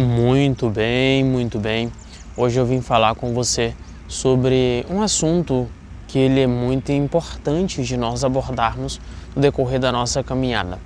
Muito bem, muito bem. Hoje eu vim falar com você sobre um assunto que ele é muito importante de nós abordarmos no decorrer da nossa caminhada.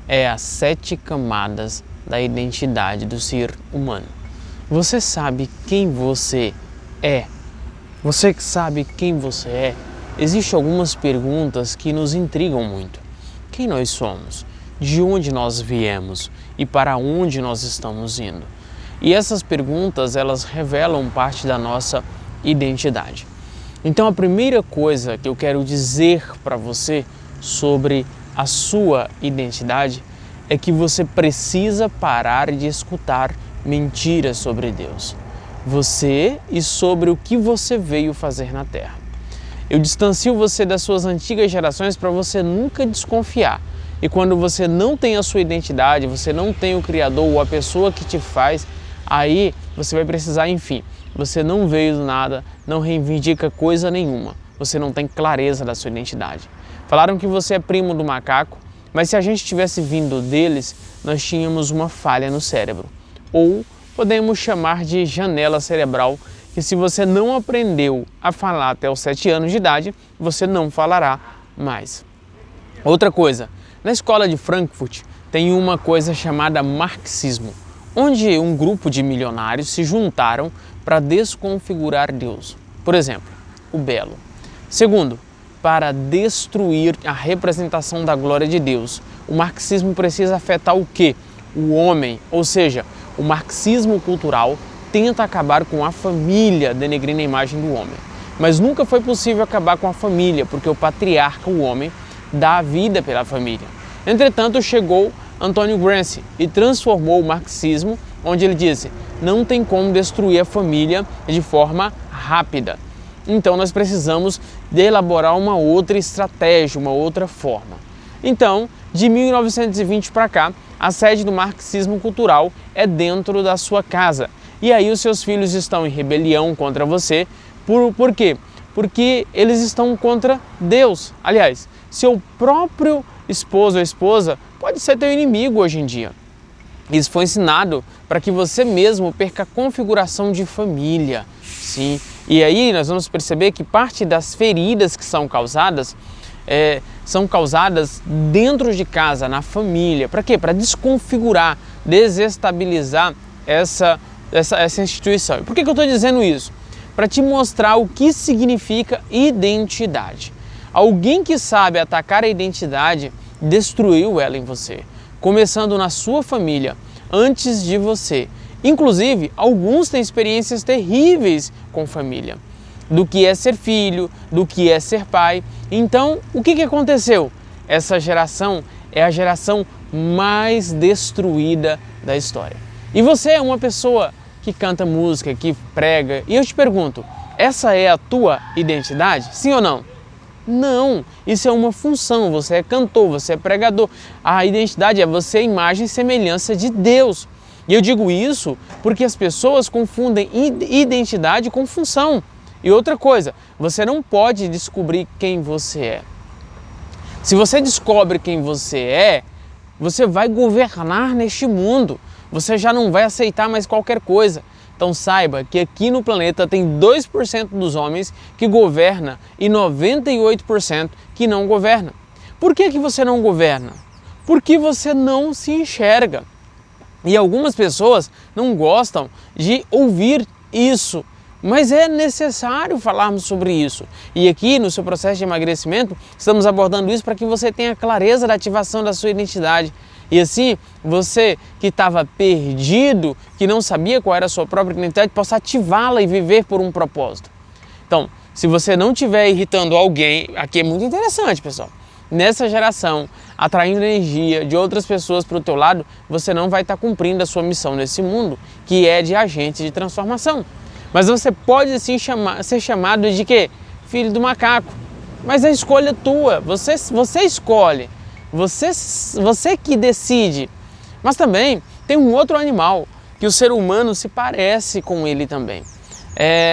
É as 7 camadas da identidade do ser humano. Você sabe quem você é? Você que sabe quem você é? Existem algumas perguntas que nos intrigam muito. Quem nós somos? De onde nós viemos? E para onde nós estamos indo? E essas perguntas, elas revelam parte da nossa identidade. Então a primeira coisa que eu quero dizer para você sobre a sua identidade é que você precisa parar de escutar mentiras sobre Deus. Você e sobre o que você veio fazer na Terra. Eu distancio você das suas antigas gerações para você nunca desconfiar. E quando você não tem a sua identidade, você não tem o Criador ou a pessoa que te faz, aí você vai precisar, enfim, você não veio do nada, não reivindica coisa nenhuma, você não tem clareza da sua identidade. Falaram que você é primo do macaco, mas se a gente tivesse vindo deles, nós tínhamos uma falha no cérebro. Ou podemos chamar de janela cerebral, que se você não aprendeu a falar até os 7 anos de idade, você não falará mais. Outra coisa, na escola de Frankfurt tem uma coisa chamada marxismo, onde um grupo de milionários se juntaram para desconfigurar Deus. Por exemplo, o belo. Segundo, para destruir a representação da glória de Deus. O marxismo precisa afetar o quê? O homem, ou seja, o marxismo cultural tenta acabar com a família, denegrindo a imagem do homem. Mas nunca foi possível acabar com a família, porque o patriarca, o homem, dá a vida pela família. Entretanto, chegou Antônio Gramsci e transformou o marxismo, onde ele disse: não tem como destruir a família de forma rápida. Então nós precisamos de elaborar uma outra estratégia, uma outra forma. Então, de 1920 para cá, a sede do marxismo cultural é dentro da sua casa. E aí os seus filhos estão em rebelião contra você. Por quê? Porque eles estão contra Deus. Aliás, seu próprio esposo ou esposa pode ser teu inimigo hoje em dia. Isso foi ensinado para que você mesmo perca a configuração de família. Sim. E aí nós vamos perceber que parte das feridas que são causadas dentro de casa, na família. Para quê? Para desconfigurar, desestabilizar essa instituição. Por que eu estou dizendo isso? Para te mostrar o que significa identidade. Alguém que sabe atacar a identidade destruiu ela em você, começando na sua família, antes de você. Inclusive, alguns têm experiências terríveis com família, do que é ser filho, do que é ser pai. Então, o que aconteceu? Essa geração é a geração mais destruída da história. E você é uma pessoa que canta música, que prega, e eu te pergunto, essa é a tua identidade? Sim ou não? Não, isso é uma função, você é cantor, você é pregador. A identidade é você, a imagem e semelhança de Deus. E eu digo isso porque as pessoas confundem identidade com função. E outra coisa, você não pode descobrir quem você é. Se você descobre quem você é, você vai governar neste mundo. Você já não vai aceitar mais qualquer coisa. Então saiba que aqui no planeta tem 2% dos homens que governa e 98% que não governa. Por que você não governa? Porque você não se enxerga. E algumas pessoas não gostam de ouvir isso, mas é necessário falarmos sobre isso. E aqui no seu processo de emagrecimento, estamos abordando isso para que você tenha clareza da ativação da sua identidade. E assim, você que estava perdido, que não sabia qual era a sua própria identidade, possa ativá-la e viver por um propósito. Então, se você não estiver irritando alguém, aqui é muito interessante, pessoal. Nessa geração, atraindo energia de outras pessoas para o teu lado, você não vai estar cumprindo a sua missão nesse mundo, que é de agente de transformação. Mas você pode sim ser chamado de quê? Filho do macaco. Mas a escolha é tua, você escolhe. Você que decide. Mas também tem um outro animal que o ser humano se parece com ele também.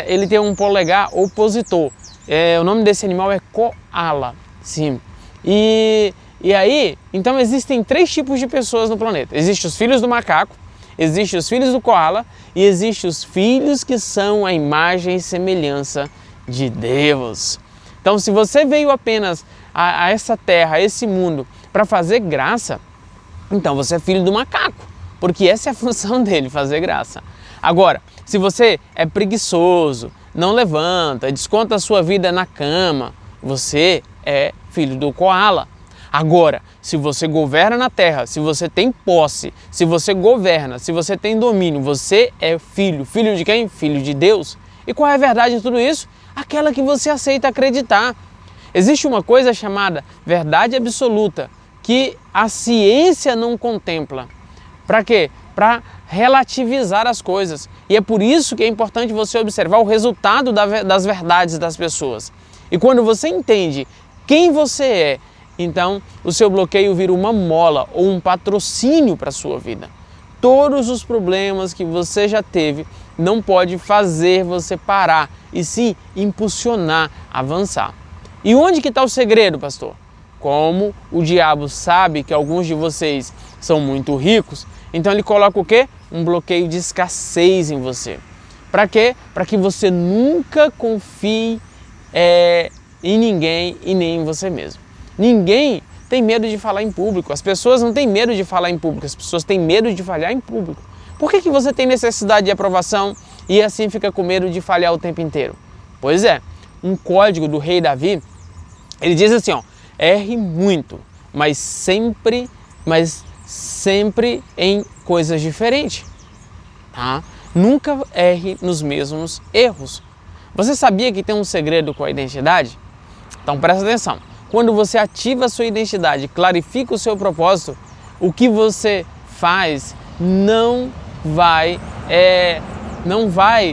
Ele tem um polegar opositor. O nome desse animal é koala. Sim. E aí, então existem 3 tipos de pessoas no planeta. Existem os filhos do macaco, Existem os filhos do koala e existem os filhos que são a imagem e semelhança de Deus. Então, se você veio apenas a essa terra, a esse mundo, para fazer graça, então você é filho do macaco, porque essa é a função dele, fazer graça. Agora, se você é preguiçoso, não levanta, desconta a sua vida na cama, você é filho do koala. Agora, se você governa na terra, se você tem posse, se você governa, se você tem domínio, você é filho. Filho de quem? Filho de Deus. E qual é a verdade de tudo isso? Aquela que você aceita acreditar. Existe uma coisa chamada verdade absoluta, que a ciência não contempla. Para quê? Para relativizar as coisas. E é por isso que é importante você observar o resultado das verdades das pessoas. E quando você entende quem você é, então o seu bloqueio vira uma mola ou um patrocínio para a sua vida. Todos os problemas que você já teve não pode fazer você parar e sim impulsionar, avançar. E onde que está o segredo, pastor? Como o diabo sabe que alguns de vocês são muito ricos, então ele coloca o quê? Um bloqueio de escassez em você. Para quê? Para que você nunca confie em ninguém e nem em você mesmo. Ninguém tem medo de falar em público. As pessoas não têm medo de falar em público, as pessoas têm medo de falhar em público. Por que você tem necessidade de aprovação e assim fica com medo de falhar o tempo inteiro? Pois é, um código do rei Davi, ele diz assim, ó, erre muito, mas sempre em coisas diferentes, tá? Nunca erre nos mesmos erros. Você sabia que tem um segredo com a identidade? Então presta atenção. Quando você ativa a sua identidade, clarifica o seu propósito, o que você faz não vai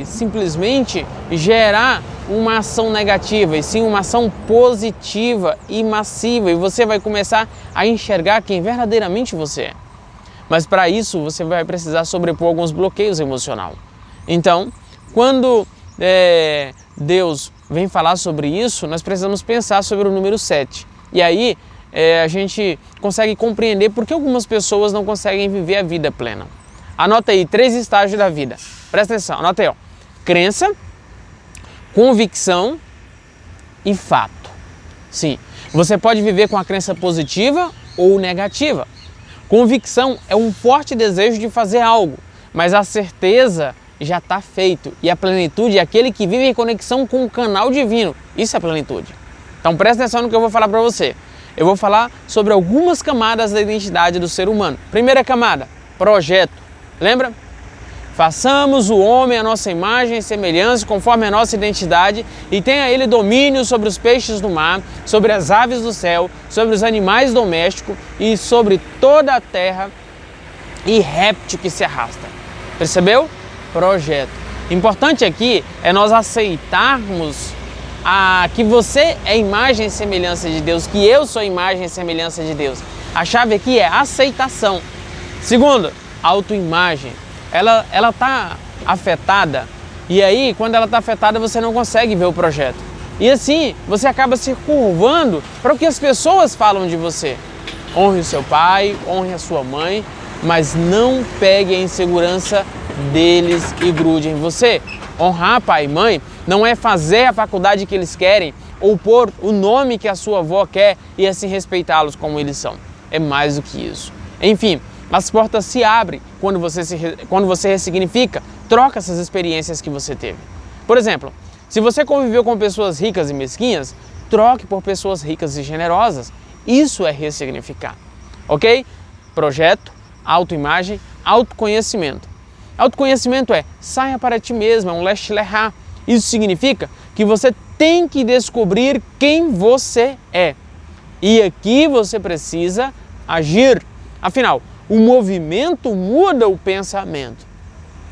simplesmente gerar uma ação negativa, e sim uma ação positiva e massiva, e você vai começar a enxergar quem verdadeiramente você é. Mas para isso você vai precisar sobrepor alguns bloqueios emocionais. Então, quando Deus vem falar sobre isso, nós precisamos pensar sobre o número 7. E aí a gente consegue compreender por que algumas pessoas não conseguem viver a vida plena. Anota aí 3 estágios da vida. Presta atenção, anota aí, ó. Crença, convicção e fato. Sim, você pode viver com a crença positiva ou negativa. Convicção é um forte desejo de fazer algo, mas a certeza já está feito. E a plenitude é aquele que vive em conexão com o canal divino. Isso é plenitude. Então presta atenção no que eu vou falar para você. Eu vou falar sobre algumas camadas da identidade do ser humano. Primeira camada, projeto. Lembra? Façamos o homem à nossa imagem e semelhança, conforme a nossa identidade, e tenha ele domínio sobre os peixes do mar, sobre as aves do céu, sobre os animais domésticos e sobre toda a terra e réptil que se arrasta. Percebeu? Projeto. Importante aqui é nós aceitarmos que você é imagem e semelhança de Deus, que eu sou imagem e semelhança de Deus. A chave aqui é aceitação. Segundo, autoimagem. Ela está afetada, e aí quando ela está afetada você não consegue ver o projeto. E assim você acaba se curvando para o que as pessoas falam de você. Honre o seu pai, honre a sua mãe, mas não pegue a insegurança deles e grude em você. Honrar pai e mãe não é fazer a faculdade que eles querem ou pôr o nome que a sua avó quer e assim respeitá-los como eles são. É mais do que isso. Enfim, as portas se abrem quando você ressignifica, troca essas experiências que você teve. Por exemplo, se você conviveu com pessoas ricas e mesquinhas, troque por pessoas ricas e generosas. Isso é ressignificar, ok? Projeto, autoimagem, autoconhecimento. Autoconhecimento saia para ti mesmo, é um lech lechá. Isso significa que você tem que descobrir quem você é. E aqui você precisa agir. Afinal, o movimento muda o pensamento.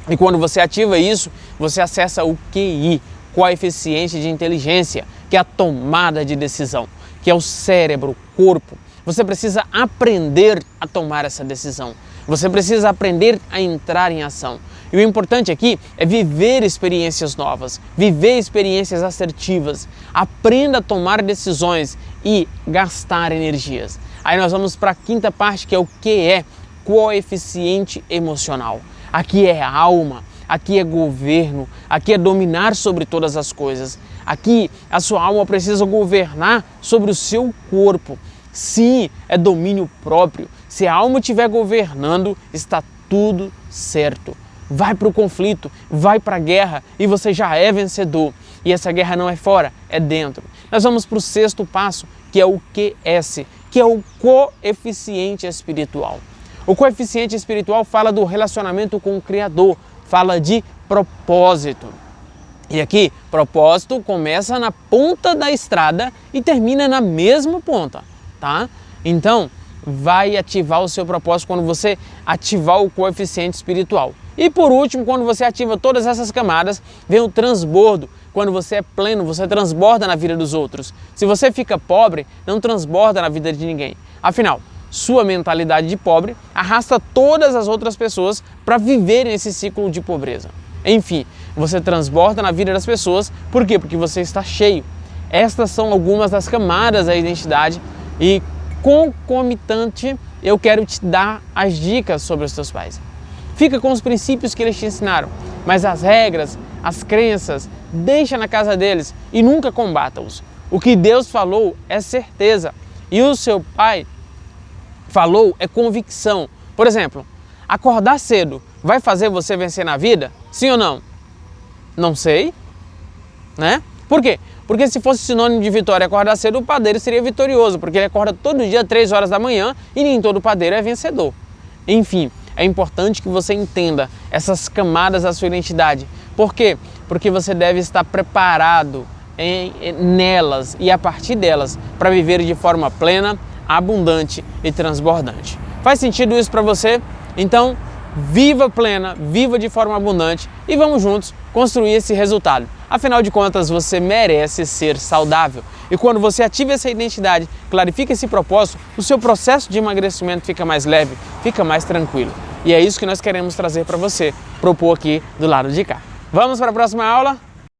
E quando você ativa isso, você acessa o QI, coeficiente de inteligência, que é a tomada de decisão, que é o cérebro, o corpo. Você precisa aprender a tomar essa decisão. Você precisa aprender a entrar em ação. E o importante aqui é viver experiências novas, viver experiências assertivas. Aprenda a tomar decisões e gastar energias. Aí nós vamos para a quinta parte, que é o QE, coeficiente emocional. aqui é alma, aqui é governo, aqui é dominar sobre todas as coisas. Aqui a sua alma precisa governar sobre o seu corpo. Sim, é domínio próprio. Se a alma estiver governando, está tudo certo. Vai para o conflito, vai para a guerra e você já é vencedor. E essa guerra não é fora, é dentro. Nós vamos para o sexto passo, que é o QS, que é o coeficiente espiritual. O coeficiente espiritual fala do relacionamento com o Criador, fala de propósito. E aqui, propósito começa na ponta da estrada e termina na mesma ponta, tá? Então, vai ativar o seu propósito quando você ativar o coeficiente espiritual. E por último, quando você ativa todas essas camadas, vem o transbordo. Quando você é pleno, você transborda na vida dos outros. Se você fica pobre, não transborda na vida de ninguém. Afinal, sua mentalidade de pobre arrasta todas as outras pessoas para viverem esse ciclo de pobreza. Enfim, você transborda na vida das pessoas. Por quê? Porque você está cheio. Estas são algumas das camadas da identidade e, concomitante, eu quero te dar as dicas sobre os teus pais. Fica com os princípios que eles te ensinaram, mas as regras, as crenças, deixa na casa deles e nunca combata-os. O que Deus falou é certeza e o seu pai falou é convicção. Por exemplo, acordar cedo vai fazer você vencer na vida? Sim ou não? Não sei, né? Por quê? Porque se fosse sinônimo de vitória acordar cedo, o padeiro seria vitorioso, porque ele acorda todo dia às 3 horas da manhã e nem todo padeiro é vencedor. Enfim, é importante que você entenda essas camadas da sua identidade. Por quê? Porque você deve estar preparado nelas e a partir delas para viver de forma plena, abundante e transbordante. Faz sentido isso para você? Então, viva plena, viva de forma abundante e vamos juntos construir esse resultado. Afinal de contas, você merece ser saudável. E quando você ativa essa identidade, clarifica esse propósito, o seu processo de emagrecimento fica mais leve, fica mais tranquilo. E é isso que nós queremos trazer para você, propor aqui do lado de cá. Vamos para a próxima aula?